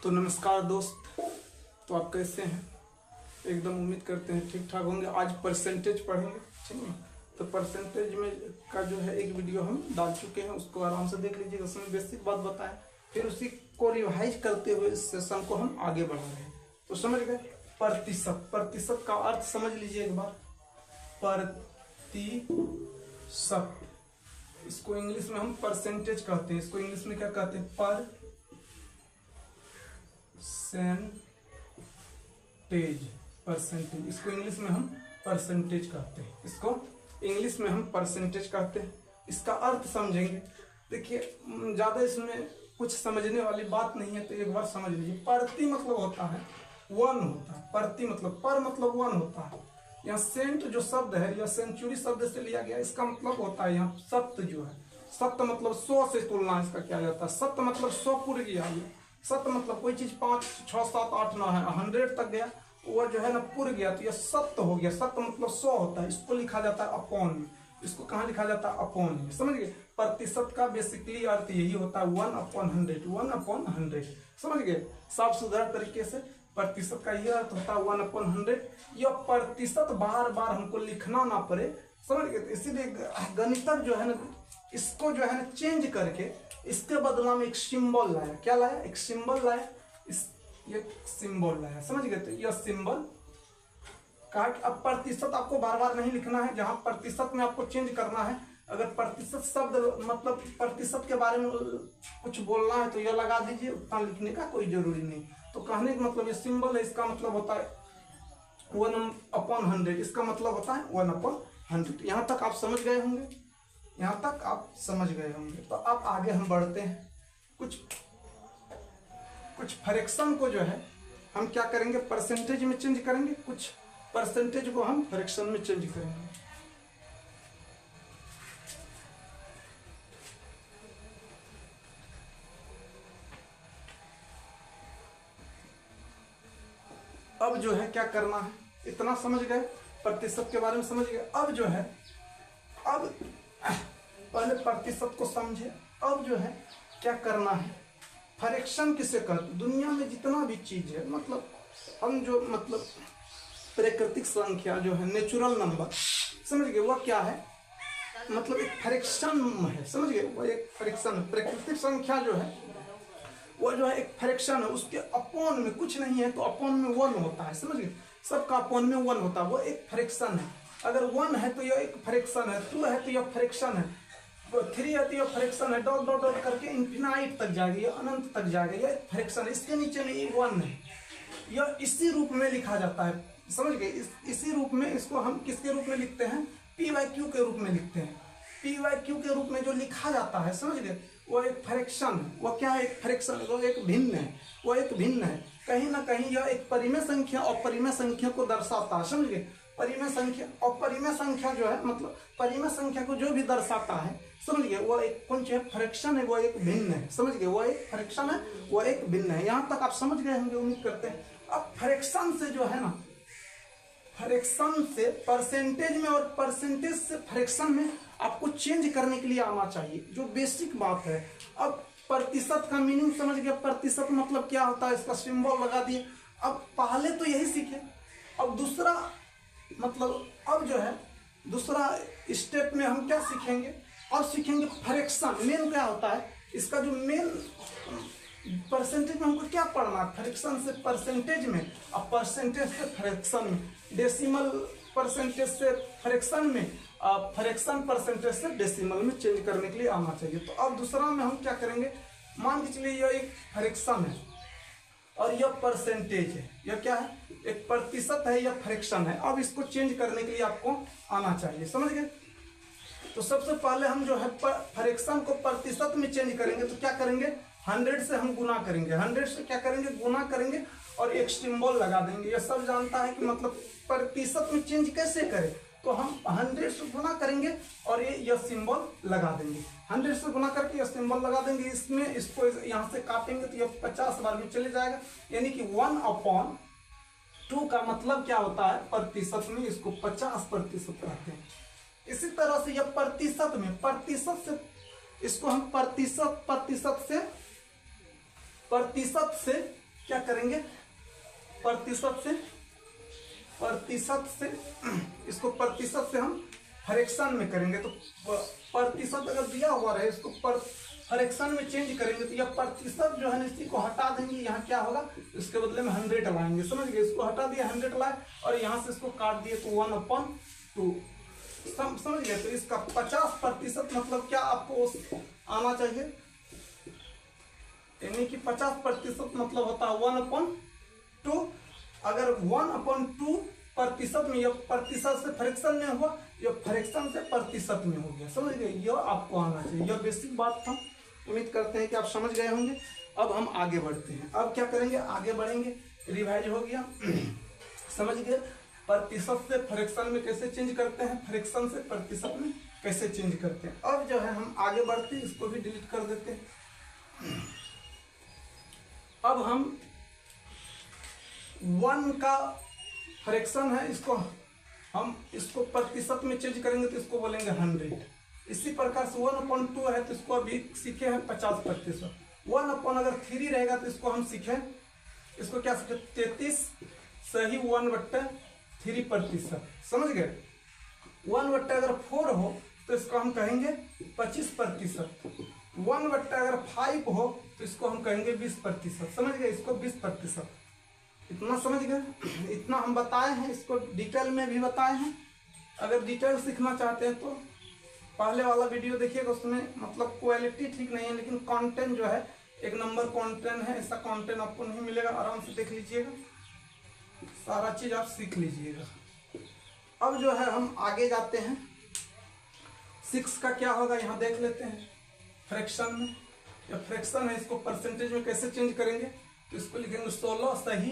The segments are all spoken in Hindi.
तो नमस्कार दोस्त। तो आप कैसे हैं? एकदम उम्मीद करते हैं ठीक ठाक होंगे। आज परसेंटेज पढ़ेंगे, ठीक है। तो परसेंटेज में का जो है एक वीडियो हम डाल चुके हैं, उसको आराम से देख लीजिएगा। उसमें बेसिक बात बताएं, फिर उसी को रिवाइज करते हुए इस सेशन को हम आगे बढ़ा रहे हैं। तो समझ गए? प्रतिशत, प्रतिशत का अर्थ समझ लीजिए एक बार। प्रतिशत, इसको इंग्लिश में हम परसेंटेज कहते हैं। इसको इंग्लिश में क्या कहते हैं? परसेंटेज। इसको इंग्लिश में हम परसेंटेज कहते हैं। इसको इंग्लिश में हम परसेंटेज कहते हैं। इसका अर्थ समझेंगे। देखिए, ज्यादा इसमें कुछ समझने वाली बात नहीं है, तो एक बार समझ लीजिए। प्रति मतलब होता है वन होता है। प्रति मतलब, पर मतलब वन होता है। यहाँ सेंट जो शब्द है, यह सेंचुरी शब्द से लिया गया। इसका मतलब होता है यहाँ सत्य जो है। सत्य मतलब 100 से तुलना इसका किया जाता है। सत्य मतलब 100 पूर्ण गया। सत्य मतलब कोई चीज 5, 6, 7, 8, 9 है, 100 तक गया, वो जो है ना पूर्ण गया, तो यह सत्य हो गया। सत्य मतलब 100 होता है। इसको लिखा जाता है अपॉन में। इसको कहाँ लिखा जाता है? अपॉन में। समझ गए? प्रतिशत का बेसिकली अर्थ यही होता है 1/100। 1/100 समझ गए? साफ सुथरा तरीके से प्रतिशत का यह अर्थ होता है 1/100। यह प्रतिशत बार बार हमको लिखना ना पड़े, समझ गए? इसीलिए गणितज्ञ जो है ना, इसको जो है ना चेंज करके इसके बदला में एक सिंबल लाया। क्या लाया? एक सिंबल लाया। ये सिंबल लाया, समझ गए? तो यह सिंबल कहा कि अब प्रतिशत आपको बार बार नहीं लिखना है। जहां प्रतिशत में आपको चेंज करना है, अगर प्रतिशत शब्द मतलब प्रतिशत के बारे में कुछ बोलना है तो यह लगा दीजिए, उतना लिखने का कोई जरूरी नहीं। तो कहने का मतलब ये सिंबल है, इसका मतलब होता है 1/100। इसका मतलब होता है 1/100। यहां तक आप समझ गए होंगे। यहां तक आप समझ गए होंगे। तो अब आगे हम बढ़ते हैं। कुछ फ्रैक्शन को जो है हम क्या करेंगे? परसेंटेज में चेंज करेंगे। कुछ परसेंटेज को हम फ्रैक्शन में चेंज करेंगे। अब जो है क्या करना है, इतना समझ गए, प्रतिशत के बारे में समझ गए। अब जो है, अब पहले प्रतिशत को समझे। अब जो है क्या करना है, फ्रैक्शन किसे कहते? दुनिया में जितना भी चीज है, मतलब हम जो मतलब प्राकृतिक संख्या जो है, नेचुरल नंबर, समझ गए? वह क्या है? मतलब एक फ्रैक्शन है, समझ गए? वह एक फ्रैक्शन है। प्राकृतिक संख्या जो है वह जो है एक फ्रैक्शन है। उसके अपॉन में कुछ नहीं है तो अपॉन में 1 होता है, समझ गए? सबका अपॉन में 1 होता है, वो एक फ्रैक्शन है। अगर 1 है तो यह एक फ्रैक्शन है, 2 है तो यह फ्रैक्शन है, 3 है तो यह फ्रैक्शन है, डॉट डॉट डॉट करके इन्फिनाइट तक जाएगी, यह अनंत तक जाएगा, यह एक फ्रैक्शन है। इसके नीचे में ये 1 है। यह इसी रूप में लिखा जाता है, समझ गए? इसी रूप में इसको हम किसके रूप में लिखते हैं? PYQ के रूप में लिखते हैं। PYQ के रूप में जो लिखा जाता है, समझ गए? वो एक फ्रैक्शन है। वो क्या है? एक फ्रैक्शन है। वो एक भिन्न है। वो एक भिन्न है। कहीं ना कहीं यह एक परिमेय संख्या और परिमेय संख्या को दर्शाता है, समझ गए? परिमेय संख्या और परिमेय संख्या जो है, मतलब परिमेय संख्या को जो भी दर्शाता है, समझ गए? वो एक कौन सी फ्रैक्शन है? वो एक भिन्न है, समझ गए? वो एक फ्रैक्शन है, वो एक भिन्न है। यहां तक आप समझ गए होंगे, उम्मीद करते हैं। अब फ्रैक्शन से जो है ना, फ्रैक्शन से परसेंटेज में और परसेंटेज से फ्रैक्शन में आपको चेंज करने के लिए आना चाहिए, जो बेसिक बात है। अब प्रतिशत का मीनिंग समझ गया। प्रतिशत मतलब क्या होता है, इसका सिंबल लगा दिए। अब पहले तो यही सीखे। अब दूसरा मतलब, अब जो है दूसरा स्टेप में हम क्या सीखेंगे? और सीखेंगे फ्रैक्शन। मेन क्या होता है इसका, जो मेन परसेंटेज में हमको क्या पढ़ना है? फ्रैक्शन से परसेंटेज में और परसेंटेज से फ्रैक्शन में, डेसिमल परसेंटेज से फ्रैक्शन में, फ्रैक्शन परसेंटेज से डेसिमल में चेंज करने के लिए आना चाहिए। तो अब दूसरा में हम क्या करेंगे? मान के चलिए यह एक फ्रैक्शन है और यह परसेंटेज है। यह क्या है? एक प्रतिशत है, यह फ्रैक्शन है। अब इसको चेंज करने के लिए आपको आना चाहिए, समझ गए? तो सबसे पहले हम जो है फ्रैक्शन को प्रतिशत में चेंज करेंगे। तो क्या करेंगे? 100 से हम गुना करेंगे। 100 से क्या करेंगे? गुना करेंगे और एक सिंबल लगा देंगे। यह सब जानता है कि मतलब प्रतिशत में चेंज कैसे करें। तो हम 100 से गुना करेंगे और यह सिंबल लगा देंगे। 100 से गुना करके यह सिंबल लगा देंगे। इसमें इसको यहाँ से काटेंगे तो यह 50 बार में चले जाएगा, यानी कि 1/2 का मतलब क्या होता है? प्रतिशत में इसको 50% कहते हैं। इसी तरह से यह प्रतिशत में, प्रतिशत से इसको हम प्रतिशत से क्या करेंगे, प्रतिशत से इसको प्रतिशत से हम फ्रैक्शन में करेंगे। तो प्रतिशत अगर दिया हुआ रहे, इसको फ्रैक्शन में चेंज करेंगे तो यह प्रतिशत जो है ना, इसी को हटा देंगे, यहाँ क्या होगा, इसके बदले में 100 लाएंगे। समझ गए, इसको हटा दिया, 100 लाए और यहाँ से इसको काट दिए तो 1/2 समझ गए। तो इसका 50% मतलब क्या आपको आना चाहिए, यानी कि 50% मतलब होता है 1/2। अगर 1/2 प्रतिशत में, यह प्रतिशत से फ्रैक्शन में हुआ, यह फ्रैक्शन से प्रतिशत में हो गया। समझ गए, यह आपको आना चाहिए, यह बेसिक बात था। उम्मीद करते हैं कि आप समझ गए होंगे। अब हम आगे बढ़ते हैं। अब क्या करेंगे, आगे बढ़ेंगे, रिवाइज हो गया समझ गए। प्रतिशत से फ्रैक्शन में कैसे चेंज करते हैं, फ्रैक्शन से प्रतिशत में कैसे चेंज करते हैं। अब जो है हम आगे बढ़ते हैं, इसको भी डिलीट कर देते हैं। अब हम 1 का फ्रैक्शन है, इसको प्रतिशत में चेंज करेंगे तो इसको बोलेंगे 100। इसी प्रकार से 1/2 है तो इसको अभी सीखे हैं 50%। 1/3 रहेगा तो इसको हम सीखे, इसको क्या सीखे, 33 सही 1/3%। समझ गए। 1/4 हो तो इसको हम कहेंगे 25%। 1/5 हो तो इसको हम कहेंगे 20%। समझ गए, इसको 20%। इतना समझ गए, इतना हम बताए हैं, इसको डिटेल में भी बताए हैं। अगर डिटेल सीखना चाहते हैं तो पहले वाला वीडियो देखिएगा, उसमें मतलब क्वालिटी ठीक नहीं है लेकिन कंटेंट जो है 1 नंबर कंटेंट है। ऐसा कंटेंट आपको नहीं मिलेगा, आराम से देख लीजिएगा, सारा चीज आप सीख लीजिएगा। अब जो है हम आगे जाते हैं। 6 का क्या होगा यहाँ देख लेते हैं। फ्रैक्शन में, या फ्रैक्शन है, इसको परसेंटेज में कैसे चेंज करेंगे, तो इसको लिखेंगे 16 सही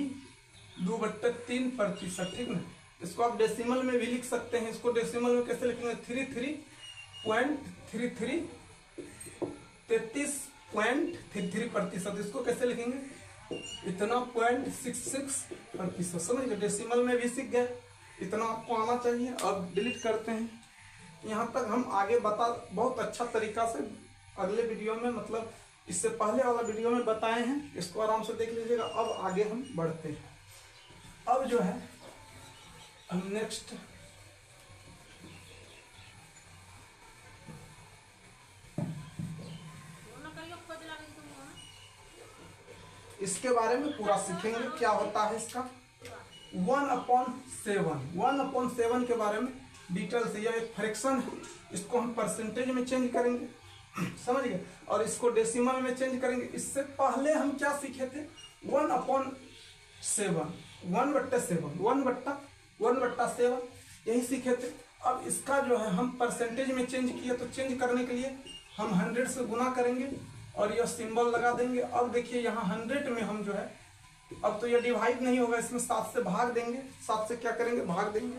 2/3%। ठीक ना। इसको आप डेसिमल में भी लिख सकते हैं। इसको डेसिमल में कैसे लिखेंगे, 33.33%। इसको कैसे लिखेंगे, इतना 0.66%। समझ गए, डेसिमल में भी सीख गए, इतना आपको आना चाहिए। अब डिलीट करते हैं। यहाँ तक हम आगे बहुत अच्छा तरीका से अगले वीडियो में, मतलब इससे पहले वाला वीडियो में बताए हैं, इसको आराम से देख लीजिएगा। अब आगे हम बढ़ते हैं। अब जो है हम नेक्स्ट इसके बारे में पूरा सीखेंगे, क्या होता है इसका 1/7 के बारे में डिटेल से। यह एक फ्रैक्शन है, इसको हम परसेंटेज में चेंज करेंगे। समझ गए, और इसको डेसिमल में चेंज करेंगे। इससे पहले हम क्या सीखे थे, 1/7 यही सीखे थे। अब इसका जो है हम परसेंटेज में चेंज किए, तो चेंज करने के लिए हम 100 से गुना करेंगे और यह सिंबल लगा देंगे। अब देखिए यहाँ 100 में हम जो है, अब तो यह डिवाइड नहीं होगा, इसमें 7 से भाग देंगे। 7 से क्या करेंगे, भाग देंगे।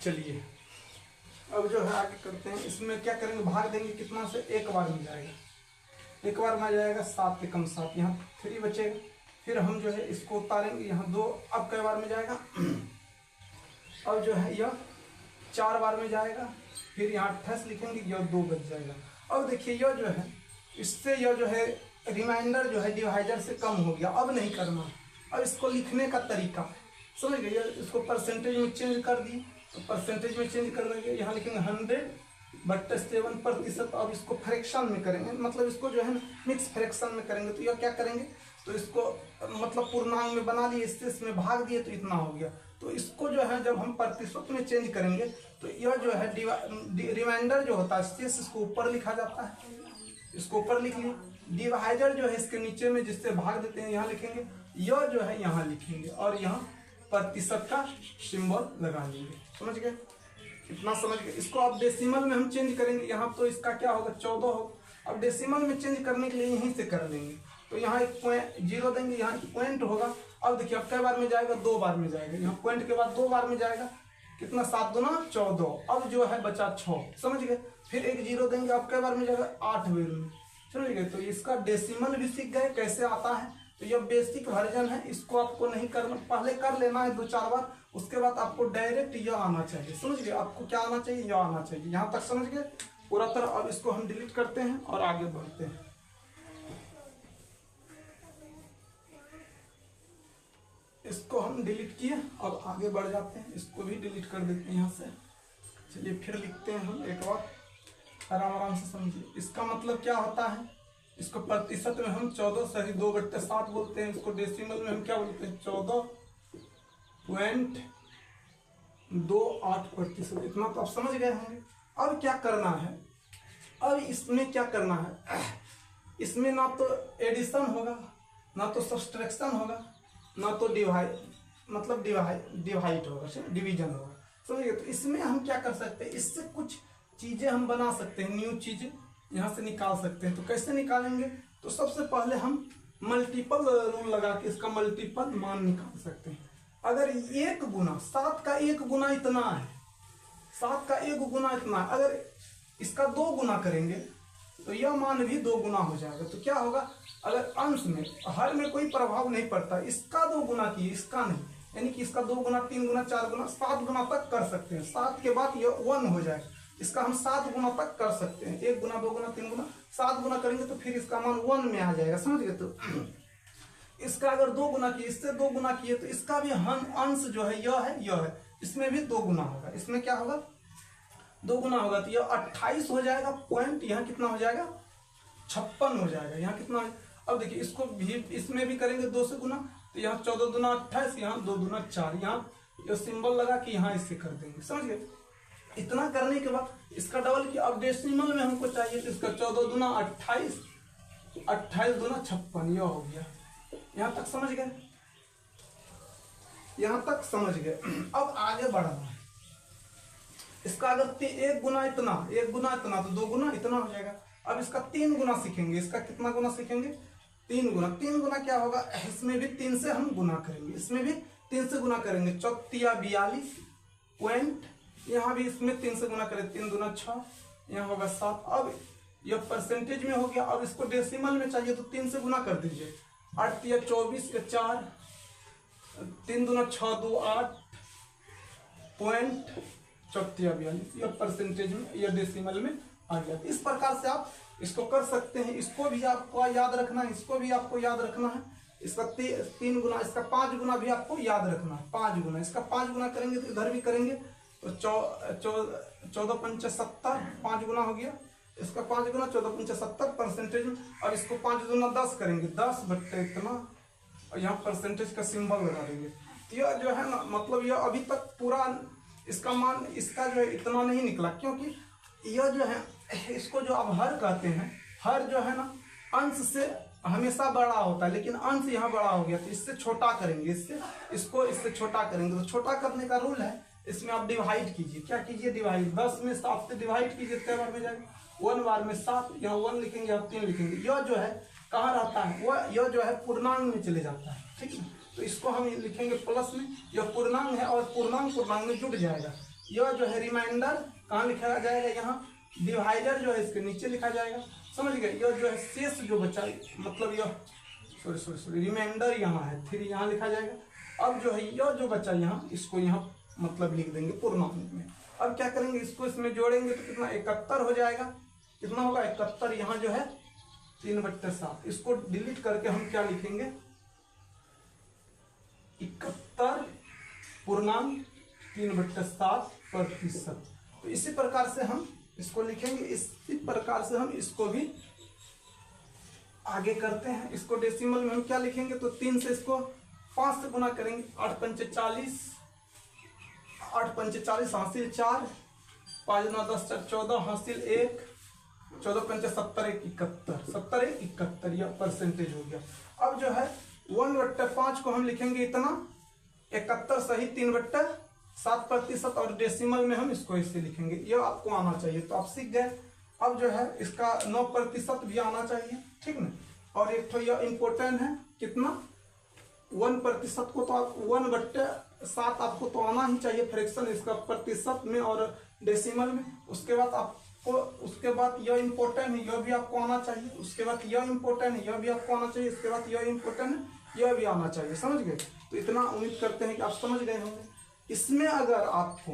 चलिए अब जो है आगे करते हैं। इसमें क्या करेंगे, भाग देंगे कितना से, 1 बार में जाएगा। 1 बार में जाएगा 7 एकम 7, यहाँ 3 बचेगा। फिर हम जो है इसको उतारेंगे, यहाँ 2। अब कई बार में जाएगा, अब जो है यह 4 बार में जाएगा। फिर यहाँ 28 लिखेंगे, यह 2 बच जाएगा। अब देखिए यह जो है, इससे यह जो है रिमाइंडर जो है डिवाइडर से कम हो गया। अब नहीं करना। अब इसको लिखने का तरीका समझ गए, इसको परसेंटेज में चेंज कर दिए, तो परसेंटेज में चेंज कर देंगे। यहाँ लिखेंगे 100/7%। अब इसको फ्रैक्शन में करेंगे, मतलब इसको जो है मिक्स फ्रैक्शन में करेंगे। तो यह क्या करेंगे, तो इसको मतलब पूर्णांक में बना लिए, इससे इसमें भाग दिए तो इतना हो गया। तो इसको जो है जब हम प्रतिशत में चेंज करेंगे तो यह जो है रिमाइंडर जो होता है, शेष इसको ऊपर लिखा जाता है, इसको ऊपर लिख लिए। डिवाइडर जो है इसके नीचे में जिससे भाग देते हैं यहाँ लिखेंगे, यह जो है यहाँ लिखेंगे और यहाँ प्रतिशत का सिंबल लगा लेंगे। समझ गए, इतना समझ गए। इसको अब डेसिमल में हम चेंज करेंगे, यहाँ तो इसका क्या होगा 14 होगा। अब डेसिमल में चेंज करने के लिए यहीं से कर लेंगे, तो यहाँ एक पॉइंट 0 देंगे, यहाँ एक पॉइंट होगा। अब देखिए अब कई बार में जाएगा, 2 बार में जाएगा, यहाँ पॉइंट के बाद 2 बार में जाएगा, कितना 7 दूना 14। अब जो है बचा 6, समझ गए। फिर एक 0 देंगे, अब कई बार में जाएगा 8 बार में, समझ गए। तो इसका डेसिमल भी सीख गए कैसे आता है। तो यह बेसिक वर्जन है, इसको आपको नहीं करना, पहले कर लेना है 2-4 बार, उसके बाद आपको डायरेक्ट यह आना चाहिए, समझ गए। आपको क्या आना चाहिए, यह आना चाहिए। यहाँ तक समझ गए पूरा तरह। अब इसको हम डिलीट करते हैं और आगे बढ़ते हैं। इसको हम डिलीट किए, अब आगे बढ़ जाते हैं। इसको भी डिलीट कर देते हैं यहाँ से। चलिए फिर लिखते हैं हम एक बार, आराम आराम से समझिए। इसका मतलब क्या होता है, इसको प्रतिशत में हम 14/2/7 बोलते हैं। इसको डेसिमल में हम क्या बोलते हैं, 14.28%। इतना तो आप समझ गए होंगे। अब क्या करना है, अब इसमें क्या करना है, इसमें ना तो एडिशन होगा, ना तो सब्सट्रैक्शन होगा, ना तो डिवाइड होगा, डिवीजन होगा, समझिए। तो इसमें हम क्या कर सकते हैं, इससे कुछ चीजें हम बना सकते हैं, न्यू चीजें यहाँ से निकाल सकते हैं। तो कैसे निकालेंगे, तो सबसे पहले हम मल्टीपल रूल लगा के इसका मल्टीपल मान निकाल सकते हैं। अगर 1 गुना 7 का 1 गुना इतना है, 7 का 1 गुना इतना है, अगर इसका 2 गुना करेंगे तो यह मान भी 2 गुना हो जाएगा। तो क्या होगा, अगर अंश में हर में कोई प्रभाव नहीं पड़ता, इसका 2 गुना किए इसका नहीं, यानी कि इसका 2 गुना 3 गुना 4 गुना 7 गुना तक कर सकते हैं। 7 के बाद यह 1 हो जाएगा, इसका हम 7 गुना तक कर सकते हैं। 1 गुना 2 गुना 3 गुना 7 गुना करेंगे तो फिर इसका मान 1 में आ जाएगा, समझ गए। तो इसका अगर 2 गुना किए, इससे 2 गुना किए, तो इसका भी हम अंश जो है यह है, इसमें भी 2 गुना होगा। इसमें क्या होगा, 2 गुना होगा, तो यह 28 हो जाएगा पॉइंट। यहाँ कितना हो जाएगा, 56 हो जाएगा। यहाँ कितना, अब देखिए इसको भी इसमें भी करेंगे 2 से गुना, तो यहाँ 14 दूना 28, यहाँ 2 दूना 4, यहाँ यह सिंबल लगा कि यहाँ इससे कर देंगे, समझ गए। इतना करने के बाद इसका डबल की, अब डेसिमल में हमको चाहिए, तो इसका 14 दूना 28, 28 दूना 56, यह हो गया। यहाँ तक समझ गए, यहाँ तक समझ गए। अब आगे बढ़ना है। इसका अगर 1 गुना इतना, 1 गुना इतना, तो 2 गुना इतना हो जाएगा। अब इसका 3 गुना सीखेंगे। इसका कितना गुना सीखेंगे, 3 गुना। 3 गुना क्या होगा, इसमें भी 3 से हम गुना करेंगे, इसमें भी 3 से गुना करेंगे। 42 पॉइंट, यहाँ भी इसमें 3 से गुना करें, 3 दूना 6, यहाँ होगा 7। अब यह परसेंटेज में हो गया। अब इसको डेसिमल में चाहिए, तो 3 से गुना कर दीजिए। 8 या 24 या 4, 3 दूना 6 2 8 पॉइंट 42, यह परसेंटेज में, यह डेसिमल में आ गया। इस प्रकार से आप इसको कर सकते हैं। इसको भी आपको याद रखना है, इसको भी आपको याद रखना है। इसका 3 गुना, इसका 5 गुना भी आपको याद रखना है। 5 गुना, इसका 5 गुना करेंगे तो इधर भी करेंगे, तो 14 पंचे 70, 5 गुना हो गया। इसका 5 गुना 14 पंचे 70 परसेंटेज में। और इसको 5 गुना 10 करेंगे, 10 बट्टे इतना, और यहाँ परसेंटेज का सिंबल लगा देंगे। तो यह जो है ना, मतलब यह अभी तक पूरा इसका मान, इसका जो है इतना नहीं निकला, क्योंकि यह जो है, इसको जो अब हर कहते हैं, हर जो है ना अंश से हमेशा बड़ा होता है, लेकिन अंश यहाँ बड़ा हो गया, तो इससे छोटा करेंगे, इससे छोटा करेंगे। तो छोटा करने का रूल है, इसमें आप डिवाइड कीजिए। क्या कीजिए, डिवाइड। 10 में 7 से डिवाइड कीजिए, कई बार में जाएगा, 1 बार में 7, यहाँ 1 लिखेंगे, यहाँ 3 लिखेंगे। यह जो है कहाँ रहता है, वह यह जो है पूर्णांक में चले जाता है, ठीक है। तो इसको हम लिखेंगे प्लस में, यह पूर्णांक है, और पूर्णांक में जुड़ जाएगा। यह जो है रिमाइंडर कहाँ लिखा जाएगा, यहाँ डिवाइडर जो है इसके नीचे लिखा जाएगा, समझ गए। यह जो है शेष जो बचा, मतलब यह सॉरी रिमाइंडर यहाँ है, फिर यहाँ लिखा जाएगा। अब जो है यह जो बचा यहाँ, इसको यहाँ मतलब लिख देंगे पूर्णांक में। अब क्या करेंगे, इसको इसमें जोड़ेंगे तो कितना 71 हो जाएगा। कितना होगा 71, यहाँ जो है 3/7। इसको डिलीट करके हम क्या लिखेंगे, 71 पूर्णांक 3/7%। तो इसी प्रकार से हम इसको लिखेंगे, इसी प्रकार से हम इसको भी आगे करते हैं। इसको डेसिमल में हम क्या लिखेंगे, तो 3 से इसको 5 से गुना करेंगे। 8 पंचे 40, 8 पंचे 40 हासिल 4, 5 9 10 4 14 हासिल 1, 14 पंचे 70 1 71, 70 1 71, यह परसेंटेज हो गया। अब जो है 1/5 को हम लिखेंगे इतना, 71 सही 7% और डेसिमल में हम इसको ऐसे लिखेंगे, ये आपको आना चाहिए। तो आप सीख गए। अब जो है इसका 9% भी आना चाहिए, ठीक ना। और एक तो यह इम्पोर्टेंट है, कितना 1% को तो आप 1/7 आपको तो आना ही चाहिए फ्रैक्शन इसका प्रतिशत में और डेसिमल में। उसके बाद आपको, उसके बाद यह इम्पोर्टेंट है, यह भी आपको आना चाहिए। उसके बाद यह इम्पोर्टेंट है, यह भी आपको आना चाहिए। इसके बाद यह इम्पोर्टेंट है, यह भी आना चाहिए। समझ गए। तो इतना उम्मीद करते हैं कि आप समझ गए होंगे। इसमें अगर आपको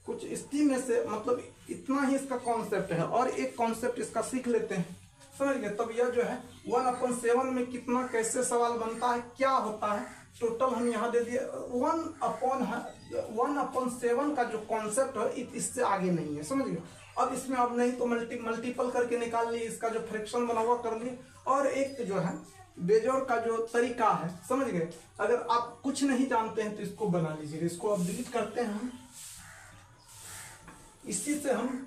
कुछ इसी में से मतलब इतना ही इसका कॉन्सेप्ट है, और एक कॉन्सेप्ट इसका सीख लेते हैं, समझ गए। तब यह जो है 1/7 में कितना कैसे सवाल बनता है, क्या होता है, टोटल हम यहाँ दे दिए। 1/7 का जो कॉन्सेप्ट है इससे आगे नहीं है, समझ गए। अब इसमें अब नहीं तो मल्टीपल करके निकाल लिए, इसका जो फ्रैक्शन बना हुआ कर लिए। और एक जो है बेजोड़ का जो तरीका है, समझ गए। अगर आप कुछ नहीं जानते हैं तो इसको बना लीजिए, इसको अब डिलीट करते हैं हम। इसी से हम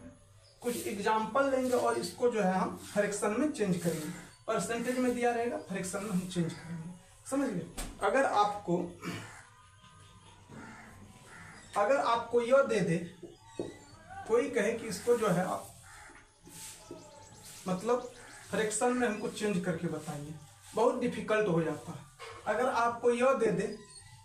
कुछ एग्जाम्पल लेंगे और इसको जो है हम फ्रैक्शन में चेंज करेंगे। परसेंटेज में दिया रहेगा, फ्रैक्शन में हम चेंज करेंगे, समझ गए। अगर आपको यह दे दे, कोई कहे कि इसको जो है आप मतलब फ्रैक्शन में हमको चेंज करके बताइए, बहुत डिफिकल्ट हो जाता है। अगर आपको यह दे दे,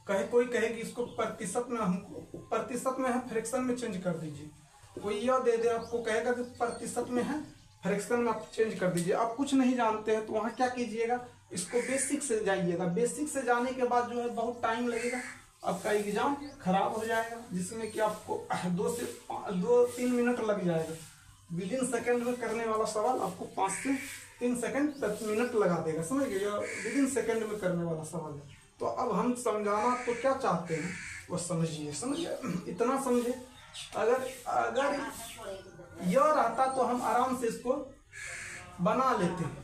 कोई कहे कि इसको प्रतिशत में, हमको प्रतिशत में है फ्रैक्शन में चेंज कर दीजिए। कोई यह दे दे, आपको कहेगा कि प्रतिशत में है फ्रैक्शन में आप चेंज कर दीजिए। आप कुछ नहीं जानते हैं तो वहाँ क्या कीजिएगा, इसको बेसिक से जाइएगा। बेसिक से जाने के बाद जो है बहुत टाइम लगेगा, आपका एग्जाम खराब हो जाएगा, जिसमें कि आपको 2-3 मिनट लग जाएगा। विदिन सेकंड में करने वाला सवाल आपको 5 से 3 सेकंड 10 मिनट लगा देगा, समझ गए। विदिन सेकंड में करने वाला सवाल है। तो अब हम समझाना तो क्या चाहते हैं वो समझिए, समझिए, इतना समझे। अगर यह रहता तो हम आराम से इसको बना लेते हैं,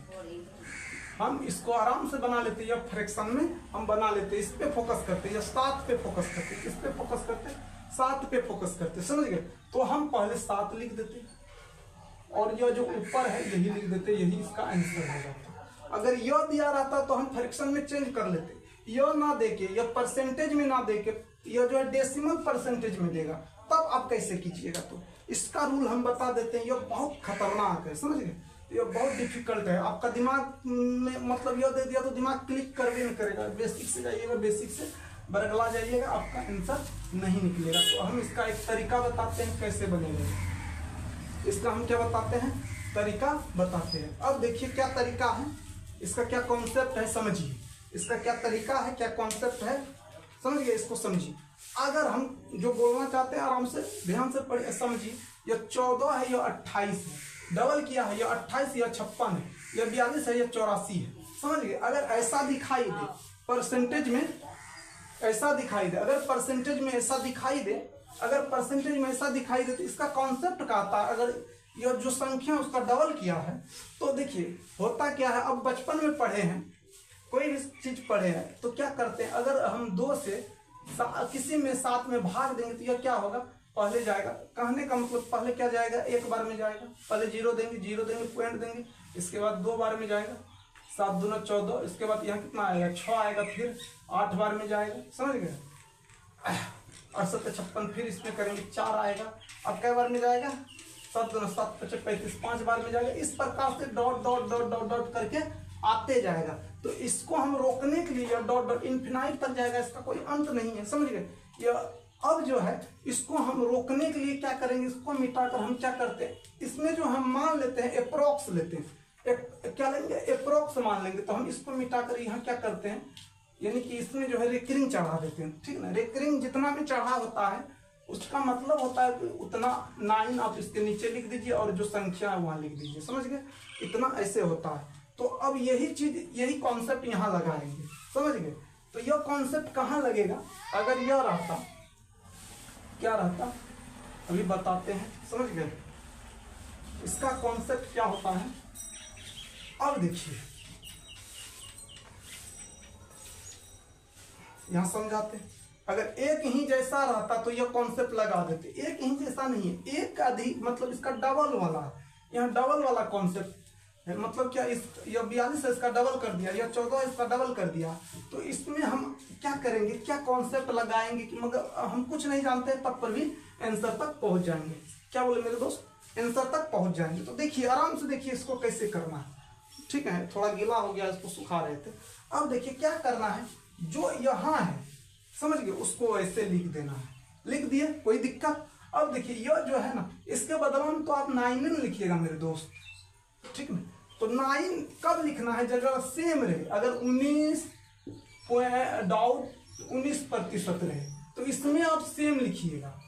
हम इसको आराम से बना लेते। या फ्रैक्शन में हम बना लेते, इस पे फोकस करते, या 7 पे फोकस करते, इस पे फोकस करते, 7 पे फोकस करते, समझ गए। तो हम पहले 7 लिख देते और यह जो ऊपर है यही लिख देते, यही इसका आंसर हो जाता। अगर यह दिया रहता तो हम फ्रैक्शन में चेंज कर लेते। यह ना देके, यह परसेंटेज में ना देके, यह जो है डेसिमल परसेंटेज में देगा, तब आप कैसे कीजिएगा। तो इसका रूल हम बता देते हैं। यह बहुत खतरनाक है, समझ गए। ये बहुत डिफिकल्ट है। आपका दिमाग में मतलब यह दे दिया तो दिमाग क्लिक कर भी नहीं करेगा। बेसिक से जाइएगा, बेसिक से बरगला जाइएगा, आपका आंसर नहीं निकलेगा। तो हम इसका एक तरीका बताते हैं कैसे बनेगा। इसका हम क्या बताते हैं, तरीका बताते हैं। अब देखिए क्या तरीका है, इसका क्या कॉन्सेप्ट है, समझिए। इसका क्या तरीका है, क्या कॉन्सेप्ट है, समझिए, इसको समझिए। अगर हम जो बोलना चाहते हैं आराम से ध्यान से पढ़िए, समझिए। यह 14 है, यह 28 है, डबल किया है, यह 28, यह 56 है, यह 42 है, यह 84 है, समझ गए। अगर ऐसा दिखाई दे परसेंटेज में, ऐसा दिखाई दे, अगर परसेंटेज में ऐसा दिखाई दे, अगर परसेंटेज में ऐसा दिखाई दे तो इसका कॉन्सेप्ट क्या आता है। अगर यह जो संख्या उसका डबल किया है तो देखिए होता क्या है। अब बचपन में पढ़े हैं, कोई भी चीज पढ़े हैं तो क्या करते हैं, अगर हम 2 से किसी में 7 में भाग देंगे तो यह क्या होगा, पहले जाएगा। कहने का मतलब पहले क्या जाएगा, एक बार में जाएगा। पहले 0 देंगे, 0 देंगे, पॉइंट देंगे, इसके बाद 2 बार में जाएगा, 7 दूना 14, इसके बाद यहाँ कितना आएगा, 6 आएगा, फिर 8 बार में जाएगा, समझ गए। 68 56, फिर इसमें करेंगे 4 आएगा, अब कै बार में जाएगा, 7 दूना 7 55 35, 5 बार में जाएगा। इस प्रकार से dot dot dot dot dot करके आते जाएगा। तो इसको हम रोकने के लिए डॉट डॉट इन्फिनाइट तक जाएगा, इसका कोई अंत नहीं है, समझ गए। यह अब जो है इसको हम रोकने के लिए क्या करेंगे, इसको मिटाकर हम क्या करते हैं, इसमें जो हम मान लेते हैं अप्रोक्स लेते हैं, क्या लेंगे, अप्रोक्स मान लेंगे। तो हम इसको मिटाकर यहाँ क्या करते हैं, यानी कि इसमें जो है रेकरिंग चढ़ा देते हैं, ठीक ना। रेकरिंग जितना भी चढ़ा होता है उसका मतलब होता है कि उतना 9 आप इसके नीचे लिख दीजिए और जो संख्या है वहां लिख दीजिए, समझ गए। इतना ऐसे होता है। तो अब यही चीज, यही कॉन्सेप्ट यहाँ लगाएंगे, समझ गए। तो यह कॉन्सेप्ट कहाँ लगेगा, अगर यह रहता, क्या रहता अभी बताते हैं, समझ गए। इसका कॉन्सेप्ट क्या होता है, अब देखिए यहां समझाते हैं। अगर एक ही जैसा रहता तो यह कॉन्सेप्ट लगा देते। एक ही जैसा नहीं है, एक का अधिक मतलब इसका डबल वाला, यहाँ डबल वाला कॉन्सेप्ट। है, मतलब क्या इस यह 42 है, इसका डबल कर दिया, यह 14 है, इसका डबल कर दिया। तो इसमें हम क्या करेंगे, क्या कॉन्सेप्ट लगाएंगे कि मगर हम कुछ नहीं जानते तब पर भी आंसर तक पहुंच जाएंगे। क्या बोले मेरे दोस्त, आंसर तक पहुंच जाएंगे। तो देखिए आराम से देखिए इसको कैसे करना है, ठीक है। थोड़ा गीला हो गया, इसको सुखा रहे थे। अब देखिए क्या करना है, जो यहाँ है समझ गए, उसको ऐसे लिख देना है। लिख दिए, कोई दिक्कत। अब देखिए यह जो है ना, इसके बदले में तो आप 9 लिखिएगा मेरे दोस्त, ठीक है। तो 9 कब लिखना है, जगह सेम रहे। अगर 19% रहे तो इसमें आप सेम लिखिएगा,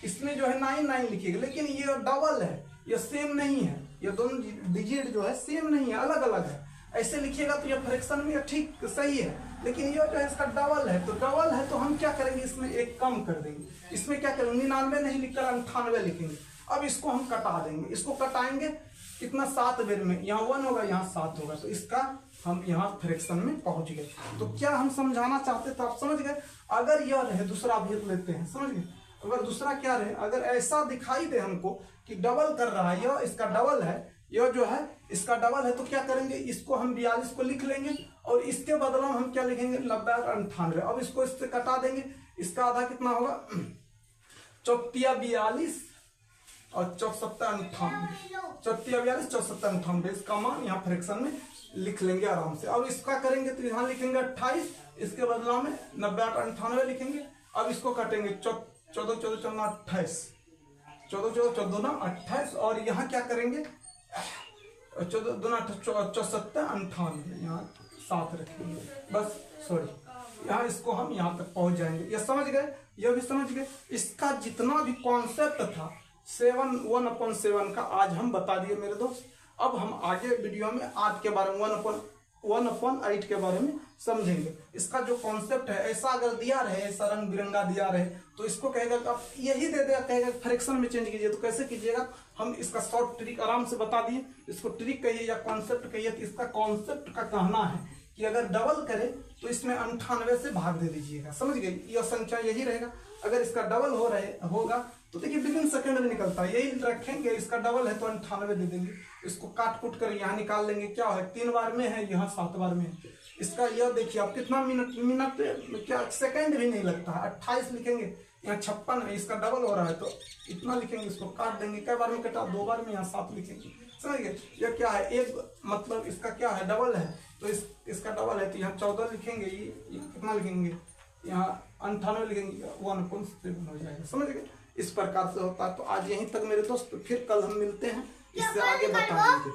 इसमें जो है 9 लिखिएगा। लेकिन ये डबल है, ये सेम नहीं है, ये दोनों डिजिट जो है सेम नहीं है, अलग अलग है। ऐसे लिखिएगा तो ये फ्रैक्शन में ठीक सही है। लेकिन ये जो है इसका डबल है, तो डबल है तो हम क्या करेंगे, इसमें एक कम कर देंगे। इसमें क्या करेंगे, 99 नहीं लिखकर 98 लिखेंगे। अब इसको हम कटा देंगे, इसको कटाएंगे कितना, 7 बेर में, यहाँ 1 होगा, यहाँ 7 होगा। तो इसका हम यहाँ फ्रैक्शन में पहुंच गए। तो क्या हम समझाना चाहते थे, आप समझ गए। अगर यह रहे, दूसरा भेद लेते हैं, समझ गए। अगर दूसरा क्या रहे, अगर ऐसा दिखाई दे हमको कि डबल कर रहा है, यह इसका डबल है, यह जो है इसका डबल है, तो क्या करेंगे, इसको हम 42 को लिख लेंगे और इसके बदले में हम क्या लिखेंगे, 90 और 98। अब इसको इससे कटा देंगे, इसका आधा कितना होगा, 34 42 और 74 98, 34 42 74 98। इसका मान यहाँ फ्रैक्शन में लिख लेंगे आराम से। अब इसका करेंगे तो यहाँ लिखेंगे 28, इसके बदला में 90 और 98 लिखेंगे। अब इसको काटेंगे, 14 14 14 28, 14 14 14 28। और यहाँ क्या करेंगे, 14 2 74 98, यहाँ 7 रखेंगे बस। सॉरी, यहाँ इसको हम यहाँ तक पहुंच जाएंगे। ये समझ गए, ये भी समझ गए। इसका जितना भी कॉन्सेप्ट था 1/7 का आज हम बता दिए मेरे दोस्त। अब हम आगे वीडियो में आज के बारे में 1/8 के बारे में समझेंगे। इसका जो कॉन्सेप्ट है, ऐसा अगर दिया रहे, ऐसा रंग बिरंगा दिया रहे, तो इसको कहेगा कि आप यही दे देगा, कहेगा फ्रैक्शन में चेंज कीजिए। तो कैसे कीजिएगा, हम इसका शॉर्ट ट्रिक आराम से बता दिए। इसको ट्रिक कहिए या कॉन्सेप्ट कहिए। तो इसका कॉन्सेप्ट का कहना है कि अगर डबल करे तो इसमें 98 से भाग दे दीजिएगा, समझ गए। यह संख्या यही रहेगा। अगर इसका डबल होगा तो देखिए विदिन सेकंड में निकलता है, यही रखेंगे। इसका डबल है तो 98 दे देंगे। इसको काट कूट कर यहाँ निकाल लेंगे, क्या है 3 बार में है, यहाँ 7 बार में है। इसका यह देखिए आप कितना मिनट क्या सेकंड भी नहीं लगता है। 28 लिखेंगे, यहाँ 56 है, इसका डबल हो रहा है तो इतना लिखेंगे। इसको काट देंगे, कई बार में कटा, 2 बार में, यहाँ 7 लिखेंगे, समझ गए। यह क्या है, एक मतलब इसका क्या है, डबल है तो इसका डबल है तो यहाँ 14 लिखेंगे। ये कितना लिखेंगे, यहाँ 98 लिखेंगे, 1/7 हो जाएगा, समझ गए। इस प्रकार से होता है। तो आज यहीं तक मेरे दोस्त, फिर कल हम मिलते हैं, इससे आगे बताएंगे।